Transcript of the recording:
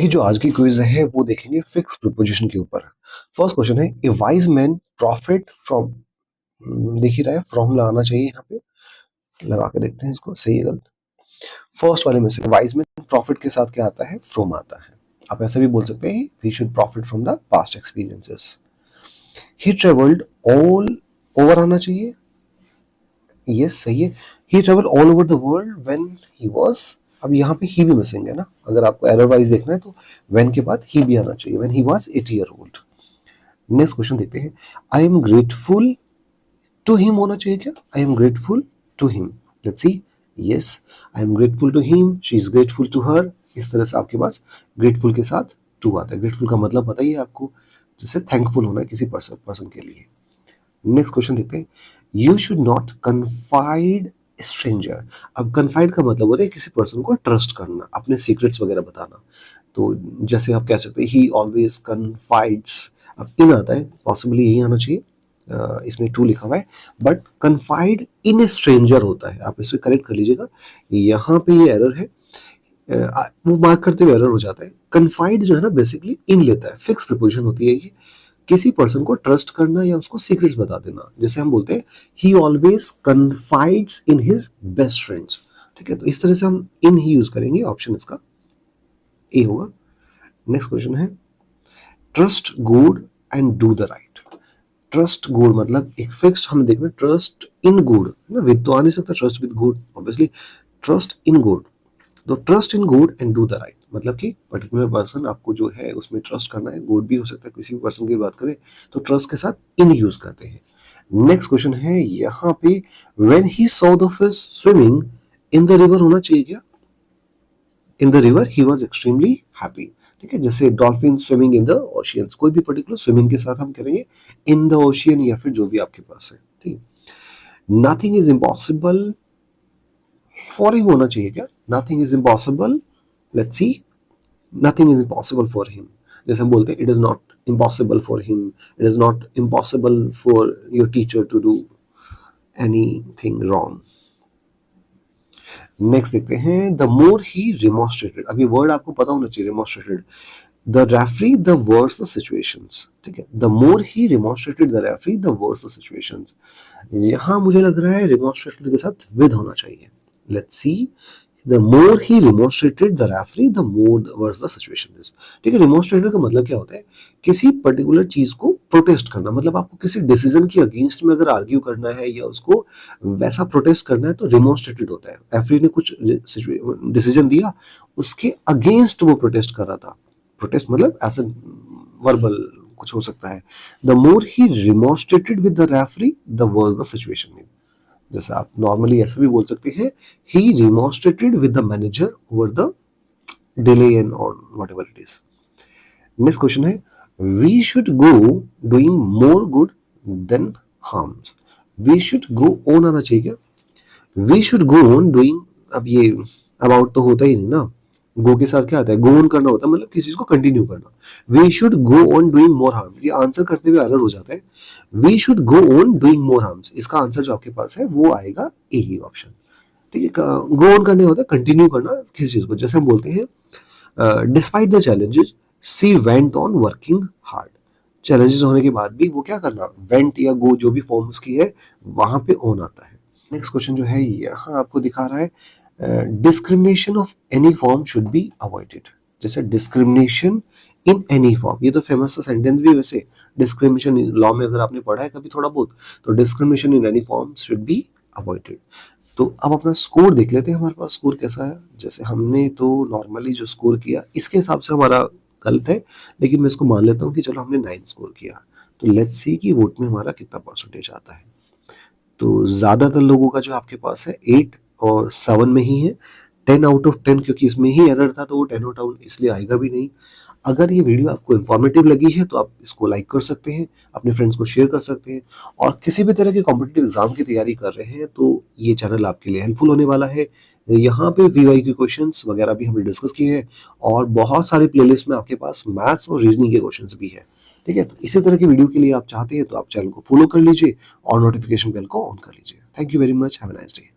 देखिए जो आज की क्विज है वो देखेंगे फिक्स प्रीपोजिशन के ऊपर। फर्स्ट क्वेश्चन है ए वाइज मैन प्रॉफिट फ्रॉम, दिख ही रहा है फ्रॉम लगाना चाहिए यहाँ पे, लगा के देखते हैं इसको सही है गलत। फर्स्ट वाले में से वाइज मैन प्रॉफिट के साथ क्या आता है, फ्रॉम आता है। आप ऐसा भी बोल सकते हैं we should profit from the past experiences. He travelled all over आना चाहिए, यस सही है। He travelled all over the world when he was, अब यहाँ पे ही भी मिसिंग है ना, अगर आपको एरर वाइज देखना है तो व्हेन के बाद ही भी आना चाहिए, when he was 8 year old. Next question देखते हैं, I am grateful to him होना चाहिए क्या, I am grateful to him, let's see, yes I am grateful to him, she is grateful to her. इस तरह से आपके पास ग्रेटफुल के साथ टू आता है। ग्रेटफुल का मतलब बताइए आपको, जैसे थैंकफुल होना है किसी पर्सन के लिए। नेक्स्ट क्वेश्चन देखते हैं, you should not confide stranger. अब कन्फाइड का मतलब होता है किसी पर्सन को ट्रस्ट करना, अपने सीक्रेट्स वगैरह बताना। तो जैसे आप कह सकते हैं ही ऑलवेज कन्फाइड्स, अब इन आता है, पॉसिबली यही आना चाहिए, इसमें टू लिखा हुआ है, but confide in A stranger होता है, आप इसे करेक्ट कर लीजिएगा। यहाँ पे ये एरर है, वो मार्क करते हुए एरर हो जाता है। कन्फाइड जो है ना बेसिकली इन लेता है, फिक्स प्रीपोजिशन होती है ये, किसी पर्सन को ट्रस्ट करना या उसको सीक्रेट्स बता देना। जैसे हम बोलते हैं ही ऑलवेज कन्फाइड्स इन हिज बेस्ट फ्रेंड्स, ठीक है, तो इस तरह से हम इन ही यूज करेंगे, ऑप्शन इसका ए होगा। नेक्स्ट क्वेश्चन है, trust good and do the right. Trust good मतलब एक फिक्स्ड, हम देख रहे हैं ट्रस्ट इन गुड ना, विद तो आ नहीं सकता, trust with good obviously, trust in good. तो trust in good and do the right मतलब कि पर्टिकुलर पर्सन आपको जो है उसमें ट्रस्ट करना है, गुड भी हो सकता है, किसी भी पर्सन की बात करें तो ट्रस्ट के साथ इन यूज करते हैं। नेक्स्ट क्वेश्चन है यहाँ पे, when he saw the fish swimming in the river होना चाहिए क्या, in the river he was extremely happy, ठीक है। जैसे dolphin swimming in the ocean, कोई भी पर्टिकुलर स्विमिंग के साथ हम करेंगे इन द ओशियन या फिर जो भी आपके पास है, ठीक। Nothing is impossible for him होना चाहिए क्या, nothing is impossible, let's see, nothing is impossible for him. जैसे हम बोलते हैं it is not impossible for him, it is not impossible for your teacher to do anything wrong. Next देखते हैं, the more he रिमोस्ट्रेटेड, अब ये word आपको पता होना चाहिए, remonstrated the referee the worse the situations, ठीक है। The more he remonstrated the referee the worse the situations, यहाँ मुझे लग रहा है रिमोस्ट्रेटेड के साथ विद होना चाहिए, let's see, the more he remonstrated the referee the more worse the situation is, ठीक है। रिमोन्स्ट्रेटेड का मतलब क्या होता है, किसी पर्टिकुलर चीज को प्रोटेस्ट करना, मतलब आपको किसी डिसीजन के अगेंस्ट में अगर आर्ग्यू करना है या उसको वैसा प्रोटेस्ट करना है तो रिमोन्स्ट्रेटेड होता है। रेफरी ने कुछ डिसीजन दिया, उसके अगेंस्ट वो प्रोटेस्ट कर रहा था, प्रोटेस्ट मतलब ऐसा वर्बल कुछ हो सकता है। The more he remonstrated with the referee the worse the situation. जैसे आप नॉर्मली ऐसा भी बोल सकते हैं, he remonstrated with the manager over the delay and or whatever it is. Next question है, we should go doing more good than harms. We should go on आना चाहिए क्या, we should go on doing, अब ये about तो होता ही नहीं ना, गो के साथ क्या आता है, गो ऑन करना होता है, मतलब किसी चीज को कंटिन्यू करना। We should go on doing more harm, ये आंसर करते हुए एरर हो जाता है, we should go on doing more harms, इसका आंसर जो आपके पास है वो आएगा ए ही ऑप्शन, ठीक है। गो ऑन करने होता है कंटिन्यू करना किसी चीज को, जैसे हम बोलते हैं despite the challenges she went on working hard, challenges होने के बाद भी वो क्या करना, वेंट या गो जो भी फॉर्म उसकी है वहां पे ऑन आता है। नेक्स्ट क्वेश्चन जो है यहाँ आपको दिखा रहा है, discrimination of any form should be avoided, जैसे डिस्क्रिमिनेशन इन एनी फॉर्म, ये तो फेमस सेंटेंस भी है वैसे, डिस्क्रिमिनेशन लॉ में अगर आपने पढ़ा है कभी थोड़ा बहुत, तो discrimination in any form should be avoided. तो अब अपना स्कोर देख लेते हैं, हमारे पास स्कोर कैसा है। जैसे हमने तो नॉर्मली जो स्कोर किया इसके हिसाब से हमारा गलत है, लेकिन मैं इसको मान लेता हूँ कि चलो हमने 9 स्कोर किया, तो लेट्स सी कि वोट में हमारा कितना परसेंटेज आता है। तो ज्यादातर लोगों का जो आपके पास है 8 और 7 में ही है, 10 आउट ऑफ 10, क्योंकि इसमें ही एरर था तो वो 10 आउट ऑफ इसलिए आएगा भी नहीं। अगर ये वीडियो आपको इन्फॉर्मेटिव लगी है तो आप इसको लाइक कर सकते हैं, अपने फ्रेंड्स को शेयर कर सकते हैं, और किसी भी तरह के कॉम्पिटिटिव एग्जाम की तैयारी कर रहे हैं तो ये चैनल आपके लिए हेल्पफुल होने वाला है। यहाँ पे वीवाई के क्वेश्चंस वगैरह भी हमने डिस्कस किए हैं, और बहुत सारे प्लेलिस्ट में आपके पास मैथ्स और रीजनिंग के क्वेश्चंस भी है, ठीक है। तो इसी तरह की वीडियो के लिए आप चाहते हैं तो आप चैनल को फॉलो कर लीजिए और नोटिफिकेशन बेल को ऑन कर लीजिए। Thank you very much, have a nice day.